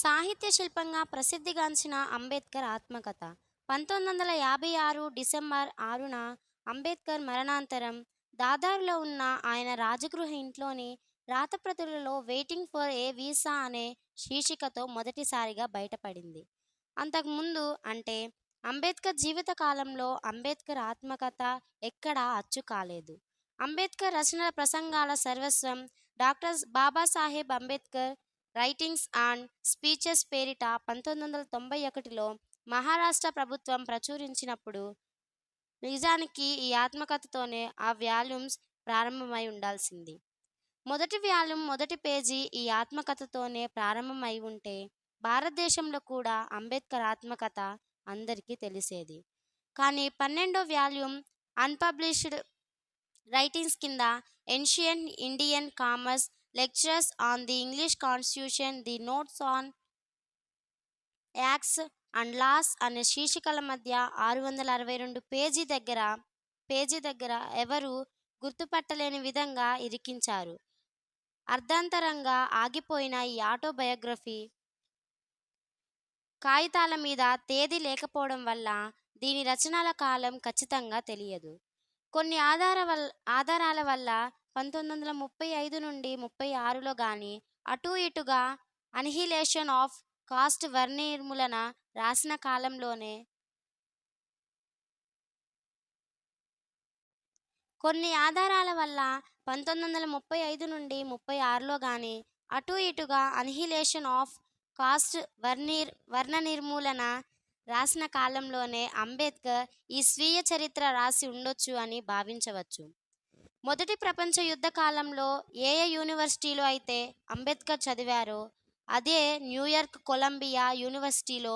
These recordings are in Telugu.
సాహిత్య శిల్పంగా ప్రసిద్ధిగాంచిన అంబేద్కర్ ఆత్మకథ 1956 డిసెంబర్ 6న అంబేద్కర్ మరణానంతరం దాదర్లో ఉన్న ఆయన రాజగృహ ఇంట్లోని రాతప్రతులలో వెయిటింగ్ ఫర్ ఏ వీసా అనే శీర్షికతో మొదటిసారిగా బయటపడింది. అంతకుముందు అంటే అంబేద్కర్ జీవిత కాలంలో అంబేద్కర్ ఆత్మకథ ఎక్కడా అచ్చు కాలేదు. అంబేద్కర్ రచనల ప్రసంగాల సర్వస్వం doctor Babasaheb Ambedkar writings and speeches పేరిట 1991లో మహారాష్ట్ర ప్రభుత్వం ప్రచురించినప్పుడు నిజానికి ఈ ఆత్మకథతోనే ఆ వాల్యూమ్స్ ప్రారంభమై ఉండాల్సింది. మొదటి వాల్యూమ్ మొదటి పేజీ ఈ ఆత్మకథతోనే ప్రారంభమై ఉంటే భారతదేశంలో కూడా అంబేద్కర్ ఆత్మకథ అందరికీ తెలిసేది. కానీ 12వ వాల్యూమ్ అన్పబ్లిష్డ్ రైటింగ్స్ కింద ancient Indian commerce lecturers on the English constitution the notes on acts and laws అనే శీర్షికల మధ్య 662 పేజీ దగ్గర ఎవరు గుర్తుపట్టలేని విధంగా ఇరికించారు. అర్ధాంతరంగా ఆగిపోయిన ఈ ఆటోబయోగ్రఫీ కాగితాల మీద తేదీ లేకపోవడం వల్ల దీని రచనల కాలం ఖచ్చితంగా తెలియదు. కొన్ని ఆధారాల వల్ల 1935 నుండి 36లో గాని అటూ ఇటుగా అనిహిలేషన్ ఆఫ్ కాస్ట్ వర్ణనిర్మూలన రాసిన కాలంలోనే కొన్ని ఆధారాల వల్ల 1935 నుండి 36లో గాని అటూ ఇటుగా అనిహిలేషన్ ఆఫ్ కాస్ట్ వర్ణనిర్మూలన రాసిన కాలంలోనే అంబేద్కర్ ఈ స్వీయ చరిత్ర రాసి ఉండొచ్చు అని భావించవచ్చు. మొదటి ప్రపంచ యుద్ధ కాలంలో ఏ యూనివర్సిటీలో అయితే అంబేద్కర్ చదివారో అదే న్యూయార్క్ కొలంబియా యూనివర్సిటీలో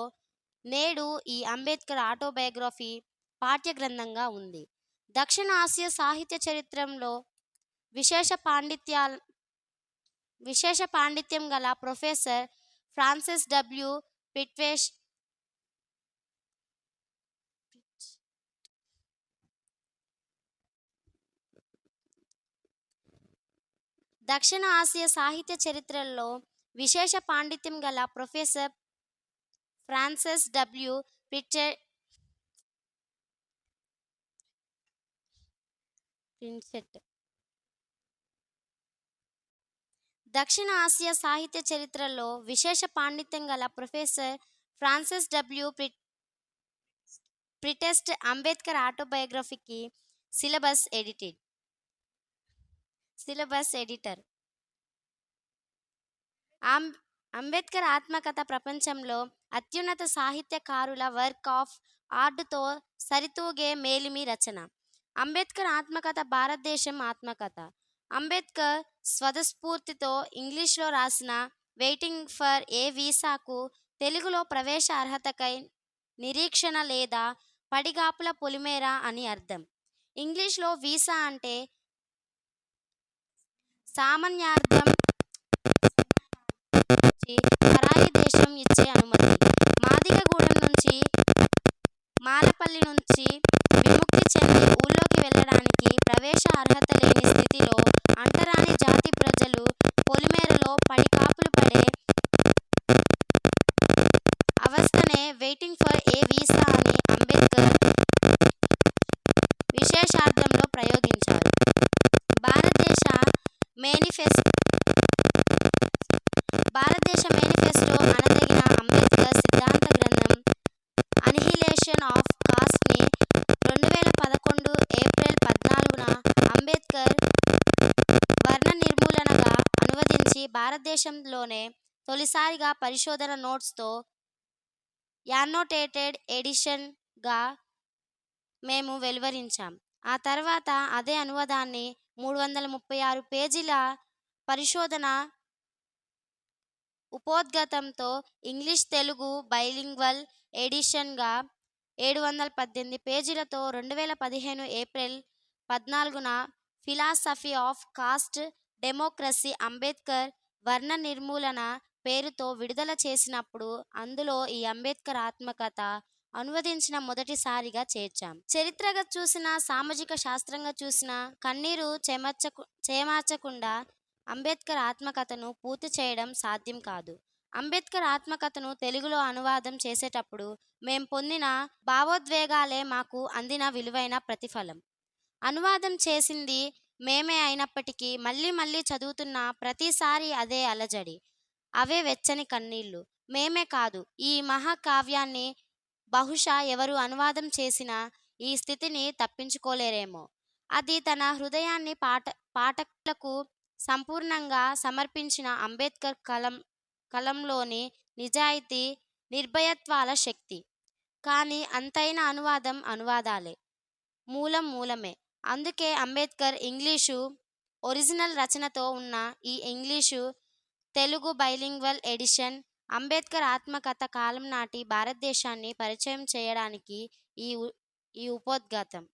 నేడు ఈ అంబేద్కర్ ఆటోబయోగ్రఫీ పాఠ్య గ్రంథంగా ఉంది. దక్షిణ ఆసియా సాహిత్య చరిత్రలో విశేష పాండిత్యం గల ప్రొఫెసర్ ఫ్రాన్సిస్ డబ్ల్యూ పిట్వేష్ దక్షిణ ఆసియా సాహిత్య చరిత్రలో విశేష పాండిత్యం గల ప్రొఫెసర్ ఫ్రాన్సిస్ డబ్ల్యూ ప్రిన్సెట్ దక్షిణ ఆసియా సాహిత్య చరిత్రలో విశేష పాండిత్యం గల professor Francis W Pritchett Ambedkar ఆటోబయోగ్రఫీకి సిలబస్ ఎడిటర్. అంబేద్కర్ ఆత్మకథ ప్రపంచంలో అత్యున్నత సాహిత్యకారుల వర్క్ ఆఫ్ ఆర్ట్తో సరితూగే మేలిమి రచన. అంబేద్కర్ ఆత్మకథ భారతదేశం ఆత్మకథ. అంబేద్కర్ స్వతస్ఫూర్తితో ఇంగ్లీష్లో రాసిన వెయిటింగ్ ఫర్ ఏ వీసాకు తెలుగులో ప్రవేశ అర్హతకై నిరీక్షణ లేదా పడిగాపుల పొలిమేర అని అర్థం. ఇంగ్లీష్లో వీసా అంటే సామాన్యార్థం పరాయి దేశం ఇచ్చే అనుమతి. మాదిగగూడెం నుంచి మాలపల్లి నుంచి విముక్తి చెంది ఊళ్ళోకి వెళ్ళడానికి ప్రవేశ అర్హత లేని స్థితిలో అంటరాని జాతి ప్రజలు పొలిమేరలో పడికాపులు పడే అవస్థనే వెయిటింగ్ ఫర్ ఏ వీసా అని అంబేద్కర్ విశేషార్థంలో ప్రయోగించారు. భారతదేశ మేనిఫెస్టో అనదగిన అంబేద్కర్ సిద్ధాంత గ్రంథం అనిహిలేషన్ ఆఫ్ కాస్ట్ని 2011 ఏప్రిల్ 14న అంబేద్కర్ వర్ణ నిర్మూలనగా అనువదించి భారతదేశంలోనే తొలిసారిగా పరిశోధన నోట్స్తో యాన్నోటేటెడ్ ఎడిషన్గా మేము వెలువరించాం. ఆ తర్వాత అదే అనువాదాన్ని 336 పేజీల పరిశోధన ఉపోద్ఘాతంతో ఇంగ్లీష్ తెలుగు బైలింగ్వల్ ఎడిషన్గా 718 పేజీలతో 2015 ఏప్రిల్ 14న philosophy of caste democracy Ambedkar వర్ణ నిర్మూలన పేరుతో విడుదల చేసినప్పుడు అందులో ఈ అంబేద్కర్ ఆత్మకథ అనువదించిన మొదటిసారిగా చేర్చాం. చరిత్రగా చూసినా సామాజిక శాస్త్రంగా చూసినా కన్నీరు చేమార్చకుండా అంబేద్కర్ ఆత్మకథను పూర్తి చేయడం సాధ్యం కాదు. అంబేద్కర్ ఆత్మకథను తెలుగులో అనువాదం చేసేటప్పుడు మేం పొందిన భావోద్వేగాలే మాకు అందిన విలువైన ప్రతిఫలం. అనువాదం చేసింది మేమే అయినప్పటికీ మళ్ళీ మళ్ళీ చదువుతున్న ప్రతిసారి అదే అలజడి. అవే వెచ్చని కన్నీళ్ళు. మేమే కాదు, ఈ మహాకావ్యాన్ని బహుశా ఎవరు అనువాదం చేసినా ఈ స్థితిని తప్పించుకోలేరేమో. అది తన హృదయాన్ని పాఠకులకు సంపూర్ణంగా సమర్పించిన అంబేద్కర్ కలంలోని నిజాయితీ, నిర్భయత్వాల శక్తి. కానీ అంతైన అనువాదం అనువాదాలే. మూలం మూలమే. అందుకే అంబేద్కర్ ఇంగ్లీషు ఒరిజినల్ రచనతో ఉన్న ఈ English Telugu bilingual edition Ambedkar ఆత్మకథ కాలం నాటి భారతదేశాన్ని పరిచయం చేయడానికి ఈ ఉపోద్ఘాతం.